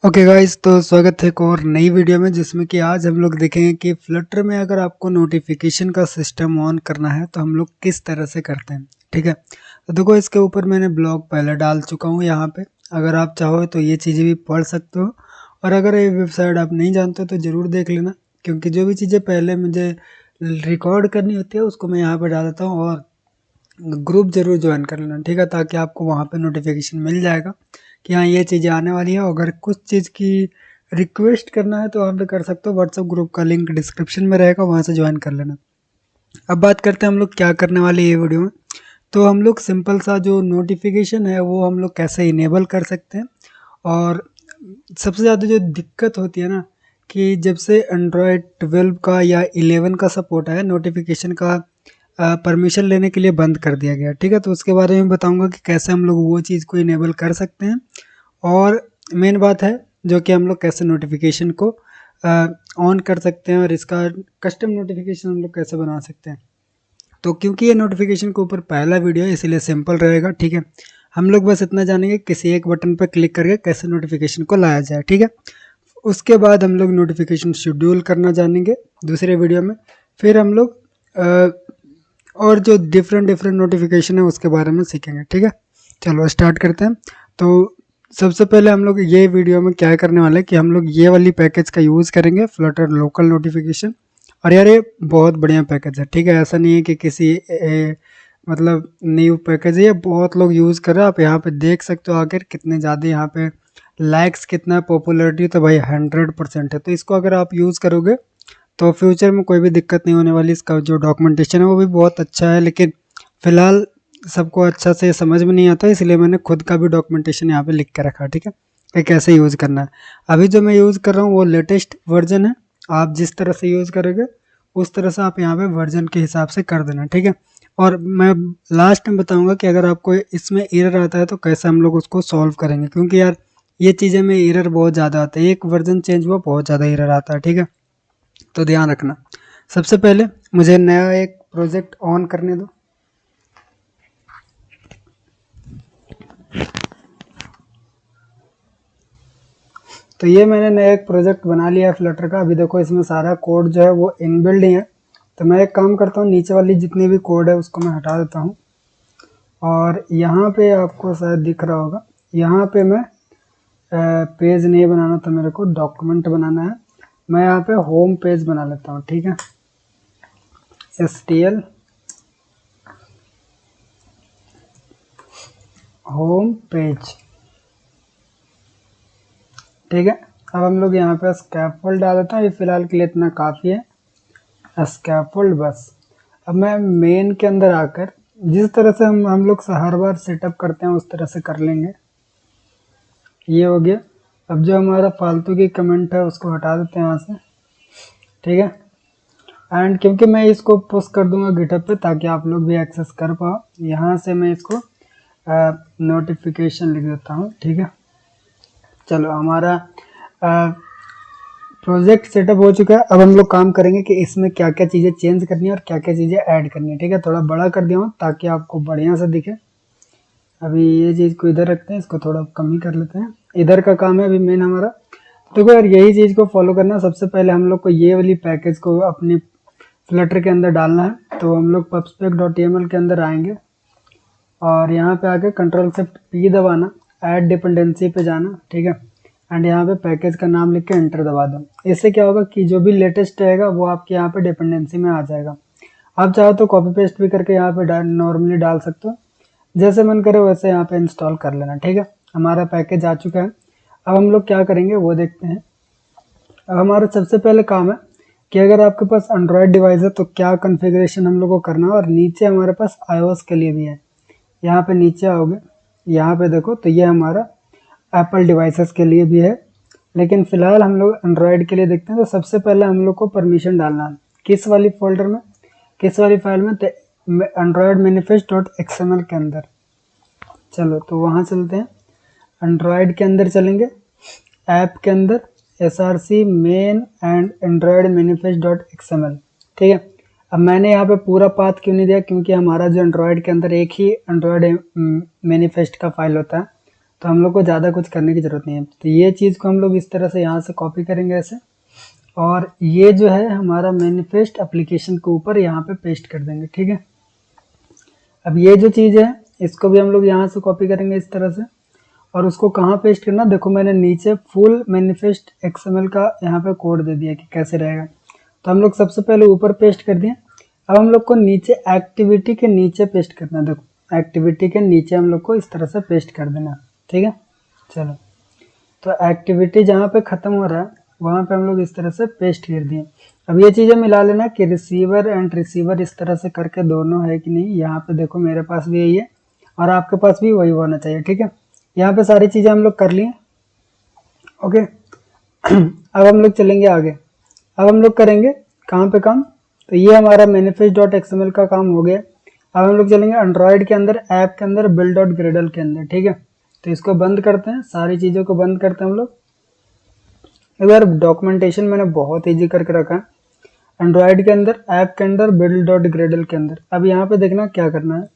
Okay guys, तो स्वागत है एक और नई वीडियो में जिसमें कि आज हम लोग देखेंगे कि फ्लटर में अगर आपको नोटिफिकेशन का सिस्टम ऑन करना है तो हम लोग किस तरह से करते हैं। ठीक है, तो देखो इसके ऊपर मैंने ब्लॉग पहले डाल चुका हूँ यहाँ पे। अगर आप चाहो तो ये चीज़ें भी पढ़ सकते हो, और अगर ये वेबसाइट आप नहीं जानते हो तो ज़रूर देख लेना, क्योंकि जो भी चीज़ें पहले मुझे रिकॉर्ड करनी होती है उसको मैं यहाँ पर डाल देता हूँ। और ग्रुप ज़रूर ज्वाइन कर लेना, ठीक है, ताकि आपको वहाँ पे नोटिफिकेशन मिल जाएगा कि हाँ ये चीज़ें आने वाली है। अगर कुछ चीज़ की रिक्वेस्ट करना है तो वहाँ पे कर सकते हो, व्हाट्सअप ग्रुप का लिंक डिस्क्रिप्शन में रहेगा, वहाँ से ज्वाइन कर लेना। अब बात करते हैं हम लोग क्या करने वाले ये वीडियो में। तो हम लोग सिंपल सा जो नोटिफिकेशन है वो हम लोग कैसे इनेबल कर सकते हैं। और सबसे ज़्यादा जो दिक्कत होती है ना, कि जब से एंड्रॉयड 12 का या 11 का सपोर्ट है, नोटिफिकेशन का परमिशन लेने के लिए बंद कर दिया गया। ठीक है, तो उसके बारे में बताऊंगा कि कैसे हम लोग वो चीज़ को इनेबल कर सकते हैं। और मेन बात है जो कि हम लोग कैसे नोटिफिकेशन को ऑन कर सकते हैं, और इसका कस्टम नोटिफिकेशन हम लोग कैसे बना सकते हैं। तो क्योंकि ये नोटिफिकेशन के ऊपर पहला वीडियो है इसलिए सिंपल रहेगा। ठीक है, हम लोग बस इतना जानेंगे किसी एक बटन पर क्लिक करके कैसे नोटिफिकेशन को लाया जाए। ठीक है, उसके बाद हम लोग नोटिफिकेशन शेड्यूल करना जानेंगे दूसरे वीडियो में। फिर हम लोग और जो डिफरेंट डिफरेंट नोटिफिकेशन है उसके बारे में सीखेंगे। ठीक है, चलो स्टार्ट करते हैं। तो सबसे पहले हम लोग ये वीडियो में क्या करने वाले हैं कि हम लोग ये वाली पैकेज का यूज़ करेंगे, फ्लटर लोकल नोटिफिकेशन। और यार ये बहुत बढ़िया पैकेज है। ठीक है, ऐसा नहीं है कि किसी मतलब न्यू पैकेज है, ये बहुत लोग यूज़ कर रहे हैं। आप यहाँ पे देख सकते हो आखिर कितने ज़्यादा यहाँ पे लाइक्स, कितना पॉपुलैरिटी, तो भाई 100% है। तो इसको अगर आप यूज़ करोगे तो फ्यूचर में कोई भी दिक्कत नहीं होने वाली। इसका जो डॉक्यूमेंटेशन है वो भी बहुत अच्छा है, लेकिन फ़िलहाल सबको अच्छा से समझ में नहीं आता, इसलिए मैंने खुद का भी डॉक्यूमेंटेशन यहाँ पे लिख के रखा। ठीक है, कि कैसे यूज़ करना है। अभी जो मैं यूज़ कर रहा हूँ वो लेटेस्ट वर्जन है। आप जिस तरह से यूज़ करोगे उस तरह से आप यहाँ पे वर्जन के हिसाब से कर देना। ठीक है, और मैं लास्ट में बताऊँगा कि अगर आपको इसमें एरर आता है तो कैसे हम लोग उसको सॉल्व करेंगे, क्योंकि यार ये चीज़ें में एरर बहुत ज़्यादा आता है। एक वर्जन चेंज हुआ बहुत ज़्यादा एरर आता है। ठीक है, तो ध्यान रखना। सबसे पहले मुझे नया एक प्रोजेक्ट ऑन करने दो। तो ये मैंने नया एक प्रोजेक्ट बना लिया है फ्लटर का। अभी देखो इसमें सारा कोड जो है वो इनबिल्ड ही है। तो मैं एक काम करता हूँ, नीचे वाली जितनी भी कोड है उसको मैं हटा देता हूँ। और यहाँ पे आपको शायद दिख रहा होगा, यहाँ पे मैं पेज नहीं बनाना था, मेरे को डॉक्यूमेंट बनाना है। मैं यहाँ पे होम पेज बना लेता हूँ। ठीक है, STL होम पेज। ठीक है, अब हम लोग यहाँ पे स्कैफोल्ड डाल देता हूँ। ये फिलहाल के लिए इतना काफ़ी है स्कैफोल्ड बस। अब मैं मेन के अंदर आकर जिस तरह से हम लोग हर बार सेटअप करते हैं उस तरह से कर लेंगे। ये हो गया। अब जो हमारा फालतू की कमेंट है उसको हटा देते हैं यहाँ से। ठीक है, एंड क्योंकि मैं इसको पुश कर दूंगा गिटहब पे ताकि आप लोग भी एक्सेस कर पाओ, यहाँ से मैं इसको नोटिफिकेशन लिख देता हूँ। ठीक है, चलो हमारा प्रोजेक्ट सेटअप हो चुका है। अब हम लोग काम करेंगे कि इसमें क्या क्या चीज़ें चेंज करनी है और क्या क्या चीज़ें ऐड करनी है। ठीक है, थोड़ा बड़ा कर दिया हूँ ताकि आपको बढ़िया से दिखे। अभी ये चीज़ को इधर रखते हैं, इसको थोड़ा कम ही कर लेते हैं। इधर का काम है अभी मेन हमारा। देखो यार, यही चीज़ को फॉलो करना। सबसे पहले हम लोग को ये वाली पैकेज को अपनी फ्लटर के अंदर डालना है। तो हम लोग pubspec.yml के अंदर आएंगे और यहाँ पे आके Ctrl+P दबाना, ऐड डिपेंडेंसी पे जाना। ठीक है, एंड यहाँ पे पैकेज का नाम लिख के एंटर दबा दो। इससे क्या होगा कि जो भी लेटेस्ट रहेगा वो आपके यहाँ पे डिपेंडेंसी में आ जाएगा। आप चाहो तो कॉपी पेस्ट भी करके यहाँ पे नॉर्मली डाल सकते हो, जैसे मन करे वैसे यहाँ पे इंस्टॉल कर लेना। ठीक है, हमारा पैकेज आ चुका है। अब हम लोग क्या करेंगे वो देखते हैं। अब हमारा सबसे पहले काम है कि अगर आपके पास एंड्रॉयड डिवाइस है तो क्या कॉन्फ़िगरेशन हम लोग को करना है, और नीचे हमारे पास iOS के लिए भी है। यहाँ पे नीचे आओगे, यहाँ पे देखो, तो ये हमारा एप्पल डिवाइसेस के लिए भी है, लेकिन फ़िलहाल हम लोग एंड्रॉयड के लिए देखते हैं। तो सबसे पहले हम लोग को परमिशन डालना है किस वाली फ़ोल्डर में, किस वाली फाइल में, तो एंड्रॉयड manifest.xml के अंदर। चलो तो वहाँ चलते हैं, एंड्रॉयड के अंदर चलेंगे, ऐप के अंदर src main and Android manifest.xml। ठीक है, अब मैंने यहाँ पे पूरा पाथ क्यों नहीं दिया, क्योंकि हमारा जो एंड्रॉयड के अंदर एक ही एंड्रॉयड मैनिफेस्ट का फाइल होता है, तो हम लोग को ज़्यादा कुछ करने की ज़रूरत नहीं है। तो ये चीज़ को हम लोग इस तरह से यहाँ से कॉपी करेंगे ऐसे, और ये जो है हमारा मैनिफेस्ट एप्लीकेशन के ऊपर यहाँ पे पेस्ट कर देंगे, ठीक है। अब ये जो चीज़ है इसको भी हम लोग यहाँ से कॉपी करेंगे इस तरह से, और उसको कहाँ पेस्ट करना, देखो मैंने नीचे फुल मैनिफेस्ट XML का यहाँ पे कोड दे दिया कि कैसे रहेगा। तो हम लोग सबसे पहले ऊपर पेस्ट कर दिए। अब हम लोग को नीचे एक्टिविटी के नीचे पेस्ट करना है। देखो एक्टिविटी के नीचे हम लोग को इस तरह से पेस्ट कर देना, ठीक है। चलो, तो एक्टिविटी जहाँ पे ख़त्म हो रहा है वहाँ पे हम लोग इस तरह से पेस्ट कर दिए। अब ये चीज़ें मिला लेना कि रिसीवर एंड रिसीवर इस तरह से करके दोनों है कि नहीं। यहाँ पे देखो मेरे पास भी यही है और आपके पास भी वही होना चाहिए, ठीक है। यहाँ पे सारी चीज़ें हम लोग कर लिए, ओके। अब हम लोग चलेंगे आगे। अब हम लोग करेंगे कहाँ पे काम, तो ये हमारा manifest.xml का काम हो गया। अब हम लोग चलेंगे एंड्रॉयड के अंदर, ऐप के अंदर, build.gradle के अंदर, ठीक है। तो इसको बंद करते हैं, सारी चीज़ों को बंद करते हैं हम लोग। अगर डॉक्यूमेंटेशन मैंने बहुत ईजी करके रखा है, एंड्रॉयड के अंदर, ऐप के अंदर, build.gradle के अंदर। अब यहाँ पे देखना क्या करना है,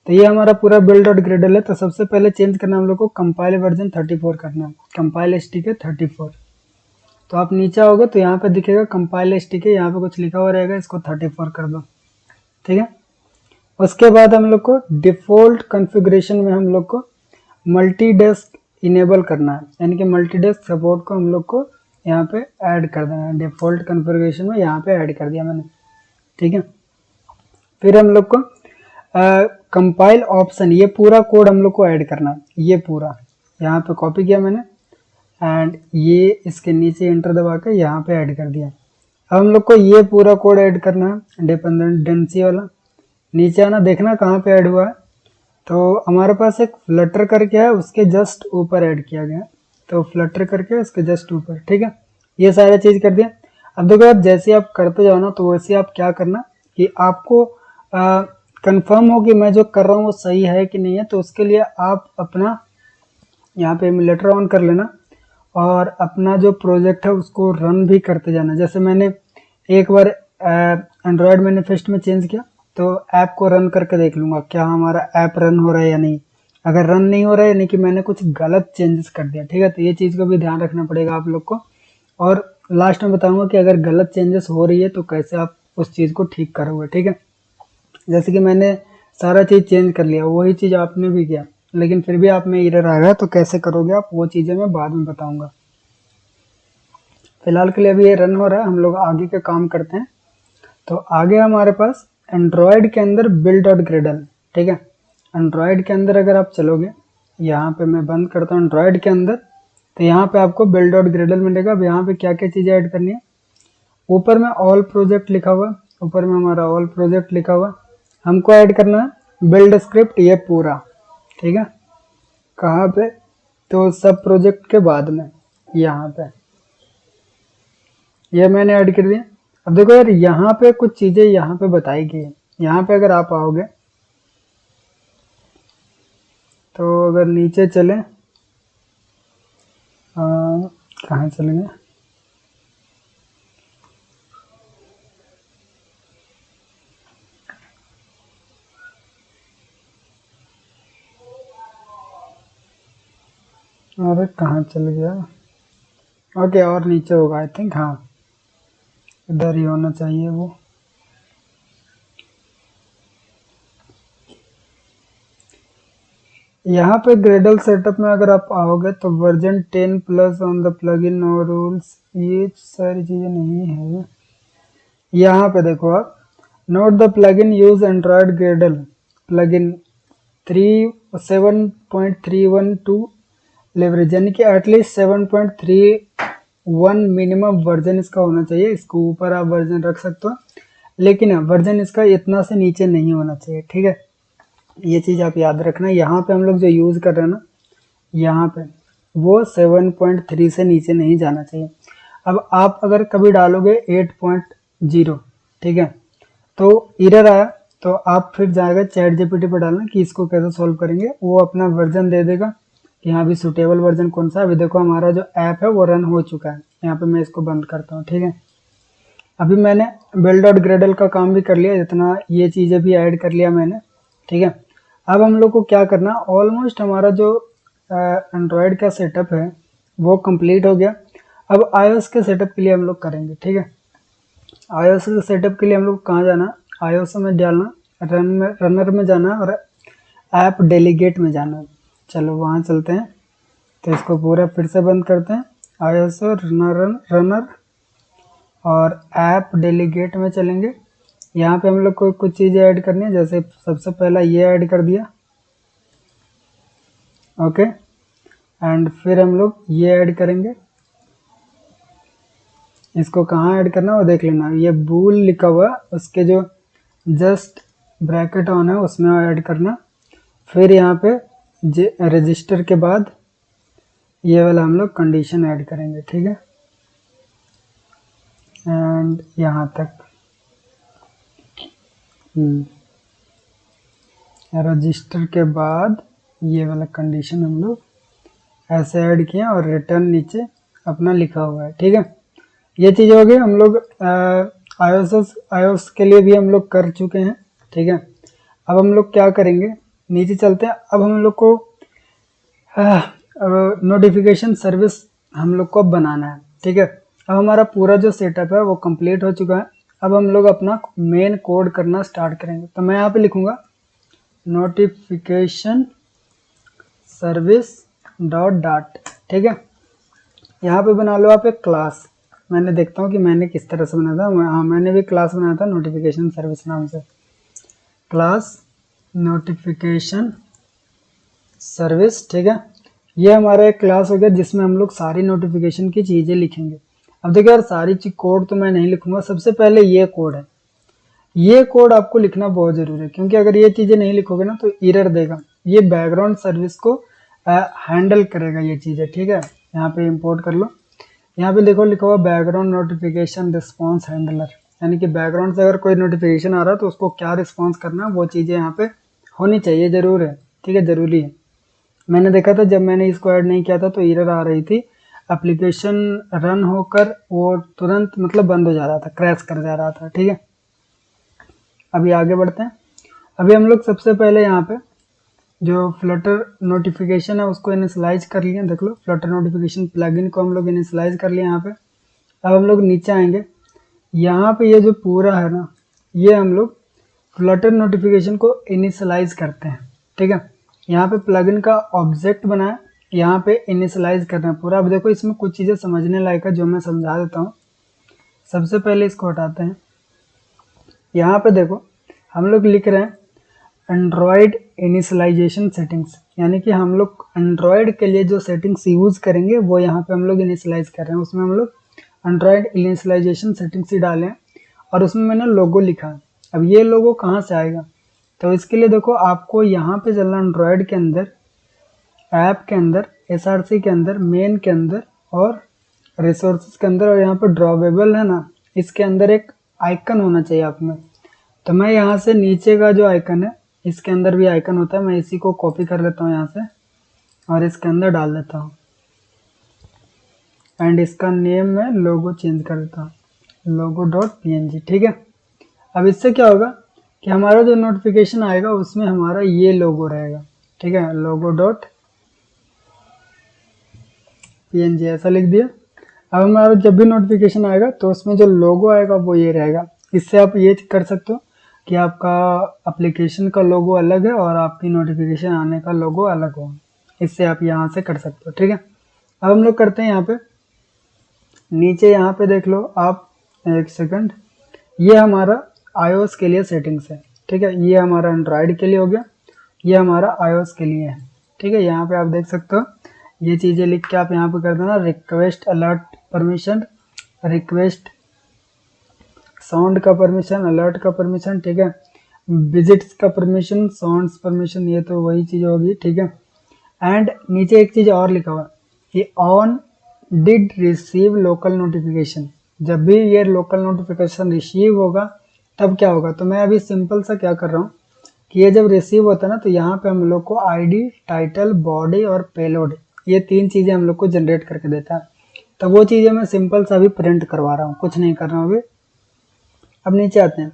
तो ये हमारा पूरा build.gradle है। तो सबसे पहले चेंज करना हम लोग को कंपाइल वर्जन 34 करना है, कंपाइल STK 34। तो आप नीचे आओगे तो यहाँ पे दिखेगा कंपाइल STK, यहाँ पे कुछ लिखा हुआ रहेगा, इसको 34 कर दो, ठीक है। उसके बाद हम लोग को डिफ़ॉल्ट कॉन्फ़िगरेशन में हम लोग को मल्टी डेस्क इनेबल करना है, यानी कि मल्टी डेस्क सपोर्ट को हम लोग को यहाँ पे ऐड कर देना है। डिफ़ॉल्ट कॉन्फ़िगरेशन में यहाँ पे ऐड कर दिया मैंने, ठीक है। फिर हम लोग को कंपाइल ऑप्शन, ये पूरा कोड हम लोग को ऐड करना है, ये पूरा यहाँ पे कॉपी किया मैंने एंड ये इसके नीचे एंटर दबा के यहाँ पे ऐड कर दिया। अब हम लोग को ये पूरा कोड ऐड करना है, डिपेंडेंसी वाला। नीचे आना, देखना कहाँ पे ऐड हुआ है, तो हमारे पास एक फ्लटर करके है, उसके जस्ट ऊपर ऐड किया गया, तो फ्लटर करके उसके जस्ट ऊपर, ठीक है। ये सारा चीज़ कर दिया। अब देखो आप जैसे आप करते जाओ ना, तो वैसे आप क्या करना कि आपको कंफर्म हो कि मैं जो कर रहा हूँ वो सही है कि नहीं है। तो उसके लिए आप अपना यहाँ पे एमुलेटर ऑन कर लेना और अपना जो प्रोजेक्ट है उसको रन भी करते जाना। जैसे मैंने एक बार एंड्रॉयड मैनिफेस्ट में चेंज किया, तो ऐप को रन करके देख लूँगा क्या हमारा ऐप रन हो रहा है या नहीं। अगर रन नहीं हो रहा है यानी कि मैंने कुछ गलत चेंजेस कर दिया, ठीक है। तो ये चीज़ को भी ध्यान रखना पड़ेगा आप लोग को। और लास्ट में बताऊँगा कि अगर गलत चेंजेस हो रही है तो कैसे आप उस चीज़ को ठीक करोगे, ठीक है। जैसे कि मैंने सारा चीज़ चेंज कर लिया, वही चीज़ आपने भी किया, लेकिन फिर भी आप में एरर आ गया, तो कैसे करोगे आप, वो चीज़ें मैं बाद में बताऊंगा। फिलहाल के लिए अभी ये रन हो रहा है, हम लोग आगे के काम करते हैं। तो आगे हमारे पास एंड्रॉयड के अंदर build.gradle, ठीक है। एंड्रॉयड के अंदर अगर आप चलोगे, यहाँ पे मैं बंद करता हूँ एंड्रॉयड के अंदर, तो यहाँ पे आपको build.gradle मिलेगा। अब यहाँ पे क्या क्या चीज़ें ऐड करनी है, ऊपर में ऑल प्रोजेक्ट लिखा हुआ, ऊपर में हमारा ऑल प्रोजेक्ट लिखा हुआ, हमको ऐड करना है बिल्ड स्क्रिप्ट, ये पूरा, ठीक है। कहाँ पे, तो सब प्रोजेक्ट के बाद में यहाँ पे ये मैंने ऐड कर दिया। अब देखो यार, यहाँ पे कुछ चीज़ें यहाँ पे बताई गई है। यहाँ पे अगर आप आओगे तो अगर नीचे चले, कहाँ चले गए, अरे कहाँ चल गया, ओके और नीचे होगा आई थिंक, हाँ इधर ही होना चाहिए वो। यहाँ पे ग्रेडल सेटअप में अगर आप आओगे तो version 10 plus on the plugin no rules, ये सारी चीज़ें नहीं है। यहाँ पे देखो आप, note the plugin use android gradle plugin 7.312 leverage, यानी कि एटलीस्ट 7.31 मिनिमम वर्जन इसका होना चाहिए। इसको ऊपर आप वर्जन रख सकते हो, लेकिन वर्जन इसका इतना से नीचे नहीं होना चाहिए, ठीक है। ये चीज़ आप याद रखना। यहाँ पे हम लोग जो यूज़ कर रहे हैं ना, यहाँ पे वो 7.3 से नीचे नहीं जाना चाहिए। अब आप अगर कभी डालोगे 8.0, ठीक है, तो एरर आया तो आप फिर जाएगा चैट जीपीटी पर डालना कि इसको कैसे सॉल्व करेंगे, वो अपना वर्जन दे देगा कि यहाँ भी सूटेबल वर्जन कौन सा। अभी देखो हमारा जो ऐप है वो रन हो चुका है। यहाँ पे मैं इसको बंद करता हूँ, ठीक है। अभी मैंने build.gradle का काम भी कर लिया, जितना ये चीज़ें भी ऐड कर लिया मैंने, ठीक है। अब हम लोग को क्या करना, ऑलमोस्ट हमारा जो एंड्रॉयड का सेटअप है वो कंप्लीट हो गया। अब iOS के सेटअप के लिए हम लोग करेंगे, ठीक है। iOS के सेटअप के लिए हम लोग कहाँ जाना, iOS में डालना, रनर में जाना और ऐप डेलीगेट में जाना। चलो वहाँ चलते हैं। तो इसको पूरा फिर से बंद करते हैं, iOS रनर और ऐप डेलीगेट में चलेंगे। यहाँ पे हम लोग को कुछ चीज़ें ऐड करनी है, जैसे सबसे पहला ये ऐड कर दिया, ओके। एंड फिर हम लोग ये ऐड करेंगे। इसको कहाँ ऐड करना है वो देख लेना, ये बूल लिखा हुआ उसके जो जस्ट ब्रैकेट ऑन है उसमें ऐड करना। फिर यहाँ पे रजिस्टर के बाद ये वाला हम लोग कंडीशन ऐड करेंगे, ठीक है। एंड यहाँ तक रजिस्टर के बाद ये वाला कंडीशन हम लोग ऐसे ऐड किए और रिटर्न नीचे अपना लिखा हुआ है, ठीक है। ये चीज़ हो गई। हम लोग iOS के लिए भी हम लोग कर चुके हैं, ठीक है। अब हम लोग क्या करेंगे, नीचे चलते हैं। अब हम लोग को नोटिफिकेशन सर्विस हम लोग को बनाना है, ठीक है। अब हमारा पूरा जो सेटअप है वो कंप्लीट हो चुका है। अब हम लोग अपना मेन कोड करना स्टार्ट करेंगे। तो मैं यहाँ पे लिखूँगा नोटिफिकेशन सर्विस डॉट, ठीक है। यहाँ पे बना लो आप एक क्लास। मैंने देखता हूँ कि मैंने किस तरह से बनाया था। हाँ, मैंने भी क्लास बनाया था नोटिफिकेशन सर्विस नाम से, क्लास नोटिफिकेशन सर्विस, ठीक है। ये हमारा एक क्लास हो गया जिसमें हम लोग सारी नोटिफिकेशन की चीज़ें लिखेंगे। अब देखिए यार, सारी चीज कोड तो मैं नहीं लिखूंगा। सबसे पहले ये कोड है, ये कोड आपको लिखना बहुत ज़रूरी है, क्योंकि अगर ये चीज़ें नहीं लिखोगे ना तो एरर देगा। ये बैकग्राउंड सर्विस को हैंडल करेगा ये चीज़ें, ठीक है। यहाँ पे इंपोर्ट कर लो। यहाँ पे देखो लिखा हुआ बैकग्राउंड नोटिफिकेशन रिस्पॉन्स हैंडलर, यानी कि बैकग्राउंड से अगर कोई नोटिफिकेशन आ रहा है तो उसको क्या रिस्पॉन्स करना है वो चीज़ें यहाँ पे होनी चाहिए, ज़रूर है, ठीक है, ज़रूरी है। मैंने देखा था जब मैंने इसको ऐड नहीं किया था तो एरर आ रही थी, एप्लीकेशन रन होकर वो तुरंत मतलब बंद हो जा रहा था, क्रैश कर जा रहा था, ठीक है। अभी आगे बढ़ते हैं। अभी हम लोग सबसे पहले यहाँ पे जो फ्लटर नोटिफिकेशन है उसको इनिशियलाइज कर लिया। देख लो, फ्लटर नोटिफिकेशन प्लगइन को हम लोग इनिशियलाइज कर लिया यहाँ पे। अब हम लोग नीचे आएंगे, यहाँ पे ये जो पूरा है ना, ये हम लोग फ्लटर नोटिफिकेशन को इनिशियलाइज करते हैं, ठीक है। यहाँ पे प्लगइन का ऑब्जेक्ट बनाया, यहाँ पे इनिशियलाइज करना है पूरा। अब देखो इसमें कुछ चीज़ें समझने लायक है जो मैं समझा देता हूँ। सबसे पहले इसको हटाते हैं। यहाँ पे देखो हम लोग लिख रहे हैं एंड्रॉयड इनिशियलाइजेशन सेटिंग्स, यानी कि हम लोग एंड्रॉयड के लिए जो सेटिंग्स यूज़ करेंगे वो यहाँ पे हम लोग इनिशियलाइज कर रहे हैं। उसमें हम लोग एंड्रॉयड इनिशियलाइजेशन सेटिंग्स ही डाले हैं और उसमें मैंने लोगो लिखा है। अब ये लोगो कहाँ से आएगा, तो इसके लिए देखो आपको यहाँ पे चलना एंड्रॉयड के अंदर, ऐप के अंदर, SRC के अंदर, मेन के अंदर और रिसोर्सेज के अंदर, और यहाँ पे ड्रॉवेबल है ना, इसके अंदर एक आइकन होना चाहिए आप में। तो मैं यहाँ से नीचे का जो आइकन है इसके अंदर भी आइकन होता है, मैं इसी को कॉपी कर लेता हूँ यहाँ से और इसके अंदर डाल देता हूँ। एंड इसका नेम मैं लोगो चेंज कर देता हूँ, logo.png, ठीक है। अब इससे क्या होगा कि हमारा जो नोटिफिकेशन आएगा उसमें हमारा ये लोगो रहेगा, ठीक है, logo.png ऐसा लिख दिया। अब हमारा जब भी नोटिफिकेशन आएगा तो उसमें जो लोगो आएगा वो ये रहेगा। इससे आप ये कर सकते हो कि आपका एप्लीकेशन का लोगो अलग है और आपकी नोटिफिकेशन आने का लोगो अलग हो। इससे आप यहाँ से कर सकते हो, ठीक है। अब हम लोग करते हैं यहाँ पे नीचे, यहाँ पे देख लो आप, एक सेकंड, ये हमारा iOS के लिए सेटिंग्स है, ठीक है। ये हमारा एंड्रॉयड के लिए हो गया, ये हमारा iOS के लिए है, ठीक है। यहाँ पे आप देख सकते हो ये चीज़ें लिख के आप यहाँ पे कर देना, request alert permission, request sound का परमिशन, अलर्ट का परमिशन, ठीक है, विजिट्स का परमिशन, साउंड्स परमिशन, ये तो वही चीज़ होगी, ठीक है। एंड नीचे एक चीज़ और लिखा हुआ कि on did receive local notification, जब भी ये लोकल नोटिफिकेशन रिसीव होगा तब क्या होगा। तो मैं अभी सिंपल सा क्या कर रहा हूँ कि ये जब रिसीव होता है ना तो यहाँ पे हम लोग को आईडी, टाइटल, बॉडी और पेलोड, ये 3 चीज़ें हम लोग को जनरेट करके देता है। तो वो चीज़ें मैं सिंपल सा अभी प्रिंट करवा रहा हूँ, कुछ नहीं कर रहा हूँ अभी। अब नीचे आते हैं,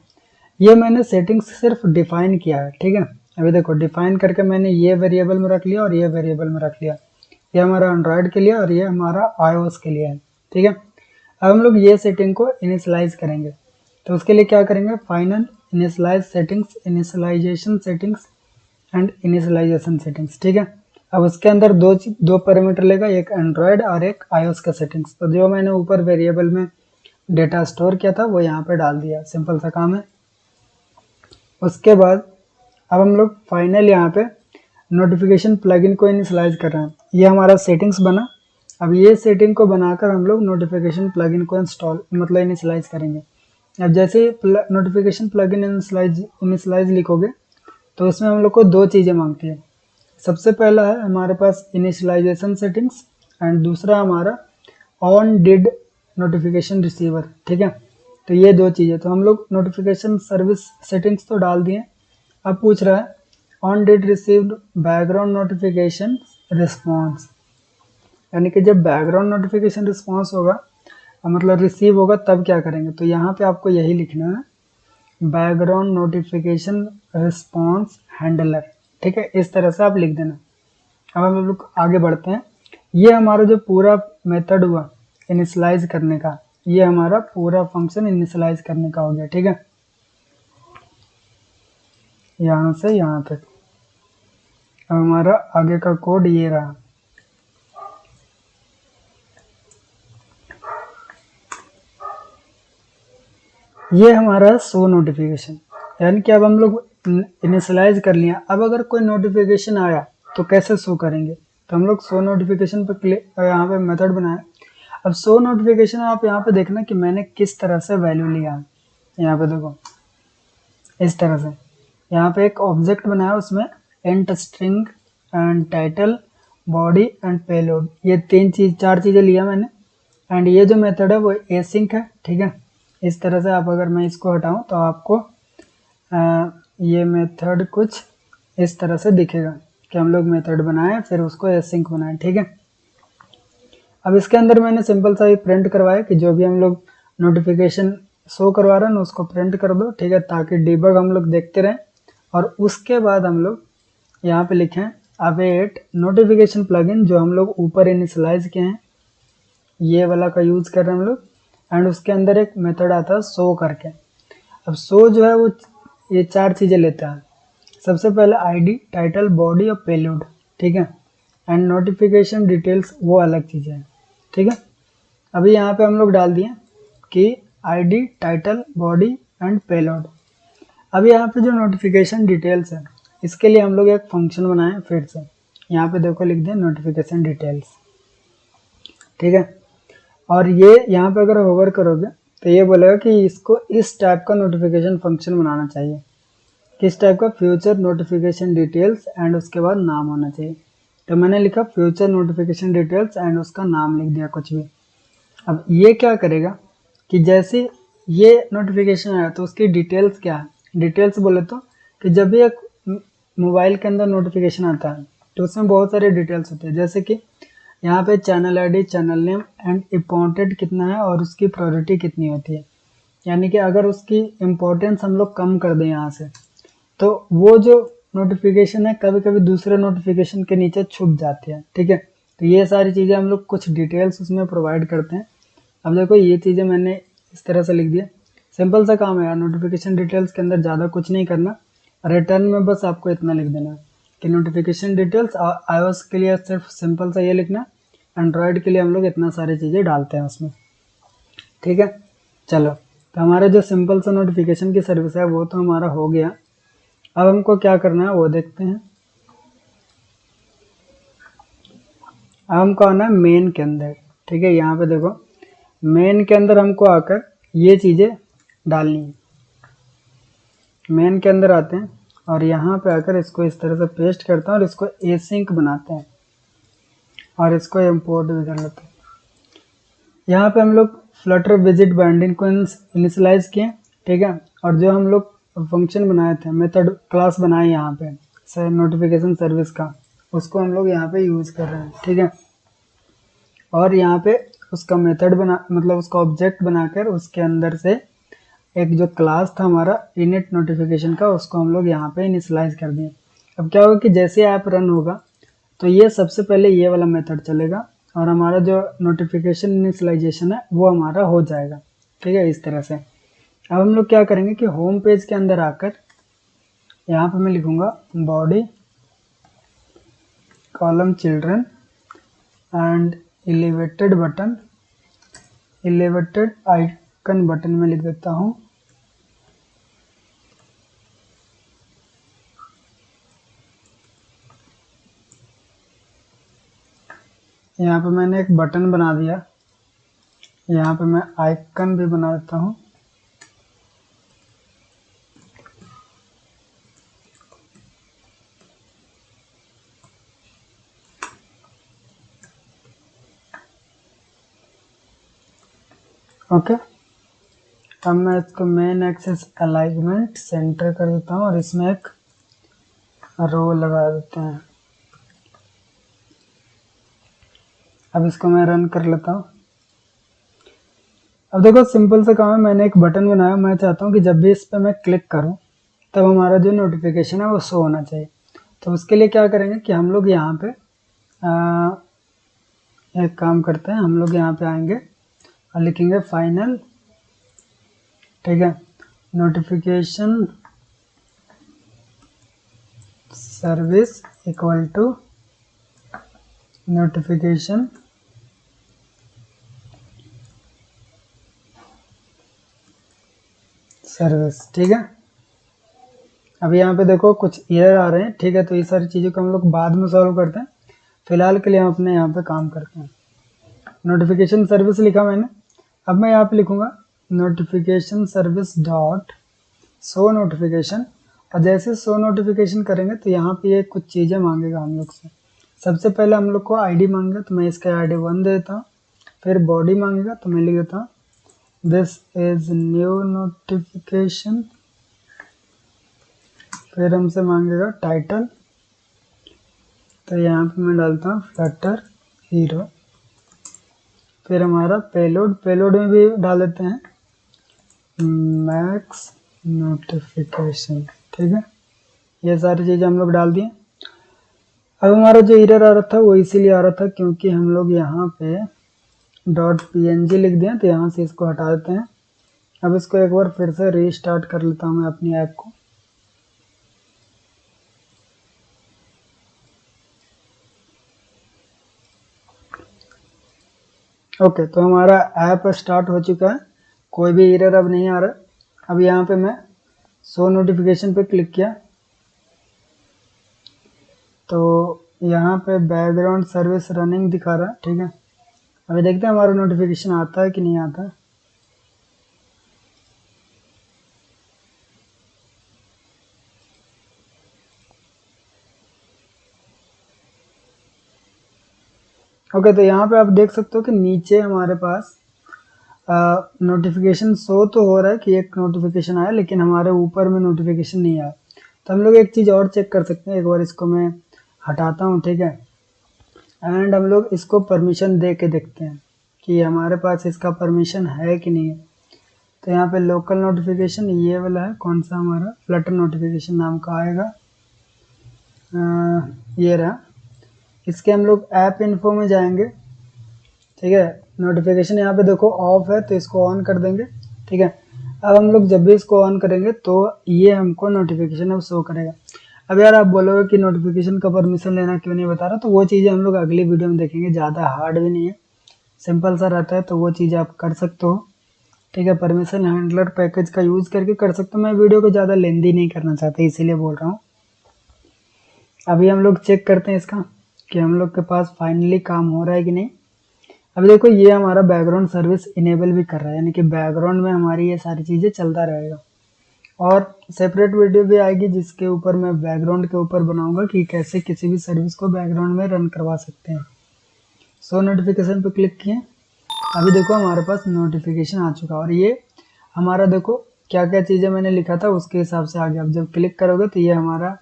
ये मैंने सेटिंग्स सिर्फ डिफाइन किया है, ठीक है। अभी देखो डिफाइन करके मैंने ये वेरिएबल में रख लिया और ये वेरिएबल में रख लिया। ये हमारा एंड्रॉयड के लिए और ये हमारा iOS के लिए है, ठीक है। अब हम लोग ये सेटिंग को इनिशियलाइज करेंगे, तो उसके लिए क्या करेंगे, final initialise settings, initialisation settings and initialisation settings, ठीक है। अब उसके अंदर दो पैरामीटर लेगा, एक एंड्रॉयड और एक iOS का सेटिंग्स। तो जो मैंने ऊपर वेरिएबल में डेटा स्टोर किया था वो यहाँ पे डाल दिया, सिंपल सा काम है। उसके बाद अब हम लोग फाइनल यहाँ पे नोटिफिकेशन प्लगइन को इनिशियलाइज कर रहे हैं। ये हमारा सेटिंग्स बना। अब ये सेटिंग को बनाकर हम लोग नोटिफिकेशन प्लगइन को इंस्टॉल मतलब इनिशियलाइज करेंगे। अब जैसे नोटिफिकेशन प्लगइन इनिशियलाइज लिखोगे तो उसमें हम लोग को दो चीज़ें मांगती है। सबसे पहला है हमारे पास इनिशियलाइजेशन सेटिंग्स एंड दूसरा हमारा ऑन डिड नोटिफिकेशन रिसीवर, ठीक है। तो ये दो चीज़ें, तो हम लोग नोटिफिकेशन सर्विस सेटिंग्स तो डाल दिए। अब पूछ रहा है on did received background notification response, यानी कि जब बैकग्राउंड नोटिफिकेशन रिस्पॉन्स होगा मतलब रिसीव होगा तब क्या करेंगे, तो यहाँ पे आपको यही लिखना है, बैकग्राउंड नोटिफिकेशन रिस्पॉन्स हैंडलर, ठीक है। इस तरह से आप लिख देना। अब हम लोग आगे बढ़ते हैं। ये हमारा जो पूरा मेथड हुआ इनिशियलाइज करने का, ये हमारा पूरा फंक्शन इनिशियलाइज करने का हो गया, ठीक है। यहाँ से यहाँ तक अब हमारा आगे का कोड ये रहा। ये हमारा शो नोटिफिकेशन, यानी कि अब हम लोग इनिशियलाइज कर लिया। अब अगर कोई नोटिफिकेशन आया तो कैसे शो करेंगे, तो हम लोग शो नोटिफिकेशन पर क्लिक, यहाँ पे मेथड बनाया। अब शो नोटिफिकेशन आप यहाँ पे देखना कि मैंने किस तरह से वैल्यू लिया है। यहाँ पे देखो इस तरह से, यहाँ पे एक ऑब्जेक्ट बनाया, उसमें int string and title body and payload, ये चार चीज़ें लिया मैंने। एंड ये जो मेथड है वो एसिंक है, ठीक है। इस तरह से आप अगर मैं इसको हटाऊं तो आपको ये मेथड कुछ इस तरह से दिखेगा कि हम लोग मेथड बनाए फिर उसको एसिंक बनाए, ठीक है। अब इसके अंदर मैंने सिंपल सा ही प्रिंट करवाया कि जो भी हम लोग नोटिफिकेशन शो करवा रहे हैं उसको प्रिंट कर दो, ठीक है, ताकि डिबग हम लोग देखते रहें। और उसके बाद हम लोग यहाँ पे लिखें अवेट नोटिफिकेशन प्लगइन, जो हम लोग ऊपर इनिशियलाइज किए हैं, ये वाला का यूज़ कर रहे हैं हम लोग। एंड उसके अंदर एक मेथड आता है शो करके। अब शो जो है वो ये चार चीज़ें लेता है। सबसे पहले आईडी, टाइटल, बॉडी और पेलोड, ठीक है। एंड नोटिफिकेशन डिटेल्स वो अलग चीज़ें हैं, ठीक है। अभी यहाँ पे हम लोग डाल दिए कि ID, title, body and payload. अब यहाँ पे जो नोटिफिकेशन डिटेल्स है इसके लिए हम लोग एक फंक्शन बनाए फिर से। यहाँ पे देखो लिख दिया नोटिफिकेशन डिटेल्स, ठीक है। और ये यहाँ पे अगर होवर करोगे तो ये बोलेगा कि इसको इस टाइप का नोटिफिकेशन फंक्शन बनाना चाहिए। किस टाइप का, फ्यूचर नोटिफिकेशन डिटेल्स एंड उसके बाद नाम होना चाहिए। तो मैंने लिखा फ्यूचर नोटिफिकेशन डिटेल्स एंड उसका नाम लिख दिया कुछ भी। अब ये क्या करेगा कि जैसे ये नोटिफिकेशन आया तो उसकी डिटेल्स क्या है, डिटेल्स बोले तो कि जब भी एक मोबाइल के अंदर नोटिफिकेशन आता है तो उसमें बहुत सारे डिटेल्स होते हैं, जैसे कि यहाँ पे channel ID, channel name and important कितना है और उसकी प्रायोरिटी कितनी होती है। यानी कि अगर उसकी इम्पोर्टेंस हम लोग कम कर दें यहाँ से तो वो जो नोटिफिकेशन है कभी कभी दूसरे नोटिफिकेशन के नीचे छुप जाती है, ठीक है। तो ये सारी चीज़ें हम लोग कुछ डिटेल्स उसमें प्रोवाइड करते हैं। अब देखो ये चीज़ें मैंने इस तरह से लिख दिया, सिंपल सा काम है यार। नोटिफिकेशन डिटेल्स के अंदर ज़्यादा कुछ नहीं करना, रिटर्न में बस आपको इतना लिख देना कि नोटिफिकेशन डिटेल्स। iOS के लिए सिर्फ सिंपल सा ये लिखना, एंड्रॉयड के लिए हम लोग इतना सारी चीज़ें डालते हैं उसमें, ठीक है। चलो तो हमारा जो सिंपल सा नोटिफिकेशन की सर्विस है वो तो हमारा हो गया। अब हमको क्या करना है वो देखते हैं। अब हमको आना है मेन के अंदर, ठीक है। यहाँ पे देखो मेन के अंदर हमको आकर ये चीज़ें डालनी है। मेन के अंदर आते हैं और यहाँ पे आकर इसको इस तरह से पेस्ट करते हैं और इसको एसिंक बनाते हैं और इसको इंपोर्ट भी कर लेते हैं। यहाँ पे हम लोग फ्लटर विजिट बाइंडिंग को इनिशियलाइज किए, ठीक है। और जो हम लोग फंक्शन बनाए थे, मेथड क्लास बनाए यहाँ पे नोटिफिकेशन सर्विस का, उसको हम लोग यहाँ पे यूज़ कर रहे हैं, ठीक है। और यहाँ पे उसका मेथड बना मतलब उसका ऑब्जेक्ट बनाकर उसके अंदर से एक जो क्लास था हमारा इनिट नोटिफिकेशन का, उसको हम लोग यहाँ पे इनिशियलाइज कर दिए। अब क्या होगा कि जैसे ऐप रन होगा तो ये सबसे पहले ये वाला मेथड चलेगा और हमारा जो नोटिफिकेशन इनिशियलाइजेशन है वो हमारा हो जाएगा। ठीक है, इस तरह से। अब हम लोग क्या करेंगे कि होम पेज के अंदर आकर यहाँ पे मैं लिखूंगा body column children and elevated button, elevated icon button में लिख देता हूँ। यहाँ पे मैंने एक बटन बना दिया, यहाँ पे मैं आइकन भी बना देता हूँ। ओके, अब मैं इसको मेन एक्सेस अलाइनमेंट सेंटर कर देता हूँ और इसमें एक रो लगा देते हैं। अब इसको मैं रन कर लेता हूँ। अब देखो सिंपल सा काम है, मैंने एक बटन बनाया, मैं चाहता हूँ कि जब भी इस पर मैं क्लिक करूँ तब हमारा जो नोटिफिकेशन है वो शो होना चाहिए। तो उसके लिए क्या करेंगे कि हम लोग यहाँ पे एक काम करते हैं, हम लोग यहाँ पे आएंगे और लिखेंगे फाइनल, ठीक है, notification service equal to notification service. ठीक है, अब यहाँ पे देखो कुछ एरर आ रहे हैं। ठीक है, तो ये सारी चीज़ों को हम लोग बाद में सॉल्व करते हैं, फिलहाल के लिए हम अपने यहाँ पे काम करते हैं। नोटिफिकेशन सर्विस लिखा मैंने, अब मैं यहाँ पे लिखूंगा notification service dot show notification, और जैसे शो नोटिफिकेशन करेंगे तो यहाँ पे ये कुछ चीज़ें मांगेगा हम लोग से। सबसे पहले हम लोग को आईडी मांगेगा, तो मैं इसका आईडी 1 दे देता हूँ। फिर बॉडी मांगेगा, तो मैं लिख देता हूँ दिस इज न्यू नोटिफिकेशन। फिर हमसे मांगेगा टाइटल, तो यहाँ पे मैं डालता हूँ फ्लटर हीरो। फिर हमारा पेलोड, पेलोड में भी डाल देते हैं मैक्स नोटिफिकेशन। ठीक है, ये सारी चीज़ें हम लोग डाल दिए। अब हमारा जो एरर आ रहा था वो इसीलिए आ रहा था क्योंकि हम लोग यहाँ पे .png लिख दिया, तो यहाँ से इसको हटा देते हैं। अब इसको एक बार फिर से रीस्टार्ट कर लेता हूँ मैं अपनी ऐप को। ओके, तो हमारा ऐप स्टार्ट हो चुका है, कोई भी एरर अब नहीं आ रहा। अब यहाँ पे मैं शो नोटिफिकेशन पे क्लिक किया तो यहाँ पे बैकग्राउंड सर्विस रनिंग दिखा रहा है। ठीक है, अभी देखते हैं हमारा नोटिफिकेशन आता है कि नहीं आता है। ओके, तो यहाँ पे आप देख सकते हो कि नीचे हमारे पास नोटिफिकेशन शो तो हो रहा है कि एक नोटिफिकेशन आया, लेकिन हमारे ऊपर में नोटिफिकेशन नहीं आया। तो हम लोग एक चीज़ और चेक कर सकते हैं, एक बार इसको मैं हटाता हूँ। ठीक है, एंड हम लोग इसको परमिशन दे के देखते हैं कि हमारे पास इसका परमिशन है कि नहीं है। तो यहाँ पे लोकल नोटिफिकेशन ये वाला है, कौन सा हमारा फ्लटर नोटिफिकेशन नाम का आएगा, ये रहा। इसके हम लोग ऐप इन्फो में जाएंगे। ठीक है, नोटिफिकेशन यहाँ पे देखो ऑफ है, तो इसको ऑन कर देंगे। ठीक है, अब हम लोग जब भी इसको ऑन करेंगे तो ये हमको नोटिफिकेशन अब शो करेगा। अब यार आप बोलोगे कि नोटिफिकेशन का परमिशन लेना क्यों नहीं बता रहा, तो वो चीज़ें हम लोग अगली वीडियो में देखेंगे, ज़्यादा हार्ड भी नहीं है, सिंपल सा रहता है, तो वो चीज़ आप कर सकते हो। ठीक है, परमिशन हैंडलर पैकेज का यूज़ करके कर सकते हो। मैं वीडियो को ज़्यादा लेंदी नहीं करना चाहता, इसीलिए बोल रहा हूँ। अभी हम लोग चेक करते हैं इसका कि हम लोग के पास फाइनली काम हो रहा है कि नहीं। अब देखो ये हमारा बैकग्राउंड सर्विस इनेबल भी कर रहा है, यानी कि बैकग्राउंड में हमारी ये सारी चीज़ें चलता रहेगा। और सेपरेट वीडियो भी आएगी जिसके ऊपर मैं बैकग्राउंड के ऊपर बनाऊंगा कि कैसे किसी भी सर्विस को बैकग्राउंड में रन करवा सकते हैं। सो नोटिफिकेशन पे क्लिक किए, अभी देखो हमारे पास नोटिफिकेशन आ चुका है और ये हमारा देखो क्या क्या चीज़ें मैंने लिखा था उसके हिसाब से आ गया। अब जब क्लिक करोगे तो ये हमारा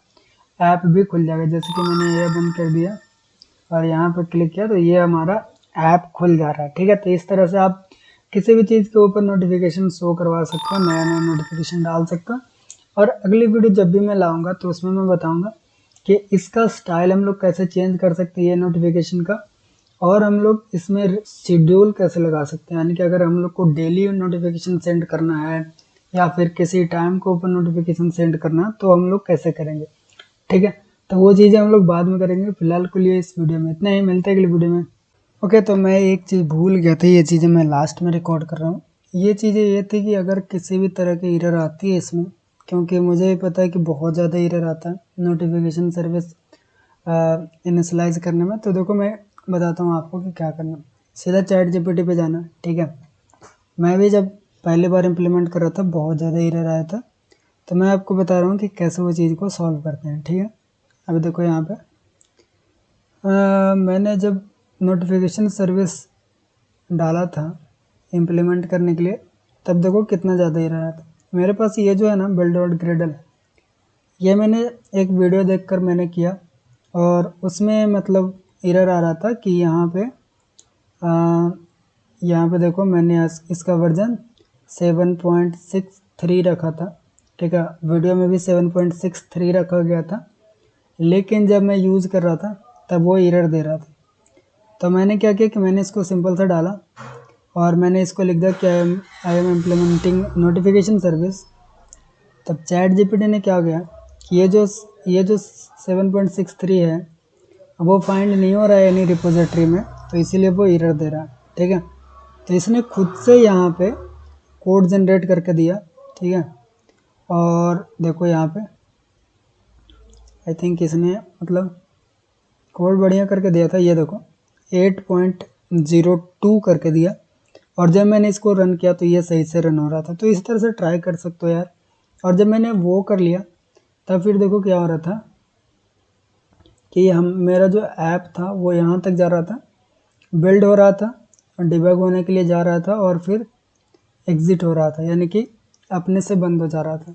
ऐप भी खुल जाएगा, जैसे कि मैंने ये बंद कर दिया और यहाँ पे क्लिक किया तो ये हमारा ऐप खुल जा रहा है। ठीक है, तो इस तरह से आप किसी भी चीज़ के ऊपर नोटिफिकेशन शो करवा सकते हो, नया नया नोटिफिकेशन डाल सकते हो। और अगली वीडियो जब भी मैं लाऊंगा तो उसमें मैं बताऊंगा कि इसका स्टाइल हम लोग कैसे चेंज कर सकते हैं नोटिफिकेशन का, और हम लोग इसमें शेड्यूल कैसे लगा सकते हैं, यानी कि अगर हम लोग को डेली नोटिफिकेशन सेंड करना है या फिर किसी टाइम को ऊपर नोटिफिकेशन सेंड करना है तो हम लोग कैसे करेंगे। ठीक है, तो वो चीज़ें हम लोग बाद में करेंगे। फिलहाल के लिए इस वीडियो में इतना ही, मिलते हैं अगली वीडियो में। ओके, तो मैं एक चीज़ भूल गया था, ये चीज़ें मैं लास्ट में रिकॉर्ड कर रहा हूँ। ये चीज़ें ये थी कि अगर किसी भी तरह की एरर आती है इसमें, क्योंकि मुझे ही पता है कि बहुत ज़्यादा एरर आता है नोटिफिकेशन सर्विस इनिशलाइज करने में। तो देखो मैं बताता हूँ आपको कि क्या करना। सीधा चैट जीपीटी पे जाना। ठीक है, मैं भी जब पहली बार इम्प्लीमेंट कर रहा था बहुत ज़्यादा एरर आया था, तो मैं आपको बता रहा हूँ कि कैसे वो चीज़ को सॉल्व करते हैं। ठीक है, अभी देखो यहाँ पे मैंने जब नोटिफिकेशन सर्विस डाला था इम्प्लीमेंट करने के लिए, तब देखो कितना ज़्यादा एरर आया था। मेरे पास ये जो है ना बिल्ड डॉट ग्रेडल, ये मैंने एक वीडियो देखकर मैंने किया, और उसमें मतलब एरर आ रहा था कि यहाँ पे देखो मैंने इसका वर्जन 7.63 रखा था। ठीक है, वीडियो में भी 7.63 रखा गया था, लेकिन जब मैं यूज़ कर रहा था तब वो एरर दे रहा था। तो मैंने क्या किया कि मैंने इसको सिंपल सा डाला और मैंने इसको लिख दिया कि I am implementing notification service. तब चैट जीपीटी ने क्या किया कि ये जो 7.63 है वो फाइंड नहीं हो रहा है एनी रिपोजिटरी में, तो इसीलिए वो एरर दे रहा है। ठीक है, तो इसने खुद से यहाँ पे कोड जनरेट करके दिया। ठीक है, और देखो यहाँ पे आई थिंक इसने मतलब कोड बढ़िया करके दिया था। ये देखो 8.02 करके दिया, और जब मैंने इसको रन किया तो ये सही से रन हो रहा था। तो इस तरह से ट्राई कर सकते हो यार। और जब मैंने वो कर लिया तब फिर देखो क्या हो रहा था कि मेरा जो ऐप था वो यहाँ तक जा रहा था, बिल्ड हो रहा था, डिबग होने के लिए जा रहा था, और फिर एग्ज़िट हो रहा था, यानी कि अपने से बंद हो जा रहा था।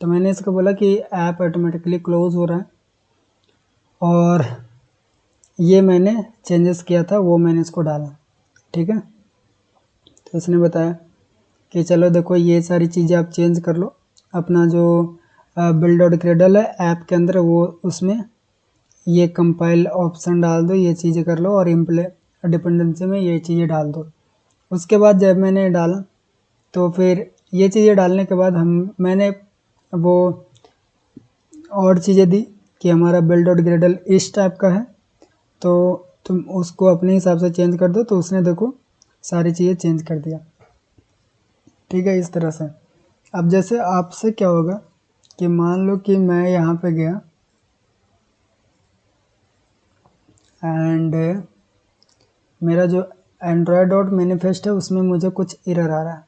तो मैंने इसको बोला कि ऐप ऑटोमेटिकली क्लोज हो रहा है, और ये मैंने चेंजेस किया था वो मैंने इसको डाला। ठीक है, तो इसने बताया कि चलो देखो ये सारी चीज़ें आप चेंज कर लो, अपना जो बिल्ड डॉट ग्रेडल है ऐप के अंदर वो उसमें ये कंपाइल ऑप्शन डाल दो, ये चीज़ें कर लो, और डिपेंडेंसी में ये चीज़ें डाल दो। उसके बाद जब मैंने डाला तो फिर ये चीज़ें डालने के बाद मैंने वो और चीज़ें दी कि हमारा बिल्ड डॉट ग्रेडल इस टाइप का है, तो तुम उसको अपने हिसाब से चेंज कर दो। तो उसने देखो सारी चीज़ें चेंज कर दिया। ठीक है, इस तरह से। अब जैसे आपसे क्या होगा कि मान लो कि मैं यहाँ पे गया एंड मेरा जो एंड्रॉयड डॉट मैनिफेस्ट है उसमें मुझे कुछ एरर आ रहा है।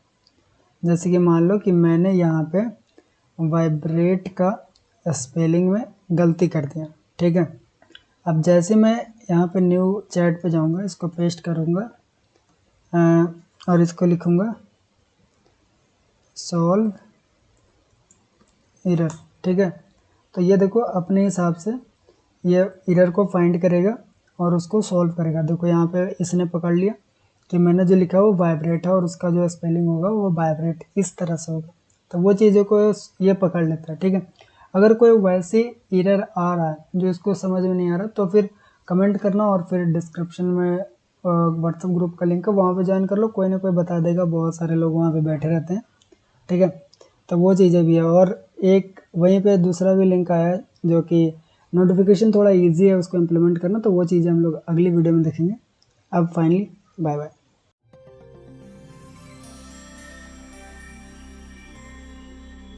जैसे कि मान लो कि मैंने यहाँ पे वाइब्रेट का स्पेलिंग में गलती कर दिया। ठीक है, अब जैसे मैं यहाँ पे न्यू चैट पे जाऊँगा, इसको पेस्ट करूँगा और इसको लिखूँगा सॉल्व एरर। ठीक है, तो ये देखो अपने हिसाब से ये एरर को फाइंड करेगा और उसको सॉल्व करेगा। देखो यहाँ पे इसने पकड़ लिया कि मैंने जो लिखा है वो वाइब्रेट है और उसका जो स्पेलिंग होगा वो वाइब्रेट इस तरह से होगा, तो वो चीज़ों को ये पकड़ लेता है। ठीक है, अगर कोई वैसे एरर आ रहा है जो इसको समझ में नहीं आ रहा तो फिर कमेंट करना, और फिर डिस्क्रिप्शन में व्हाट्सएप ग्रुप का लिंक है, वहाँ पे ज्वाइन कर लो, कोई ना कोई बता देगा, बहुत सारे लोग वहाँ पे बैठे रहते हैं। ठीक है, तो वो चीज़ें भी है, और एक वहीं पे दूसरा भी लिंक आया है जो कि नोटिफिकेशन थोड़ा इजी है उसको इम्प्लीमेंट करना, तो वो चीज़ें हम लोग अगली वीडियो में देखेंगे। अब फाइनली बाय बाय।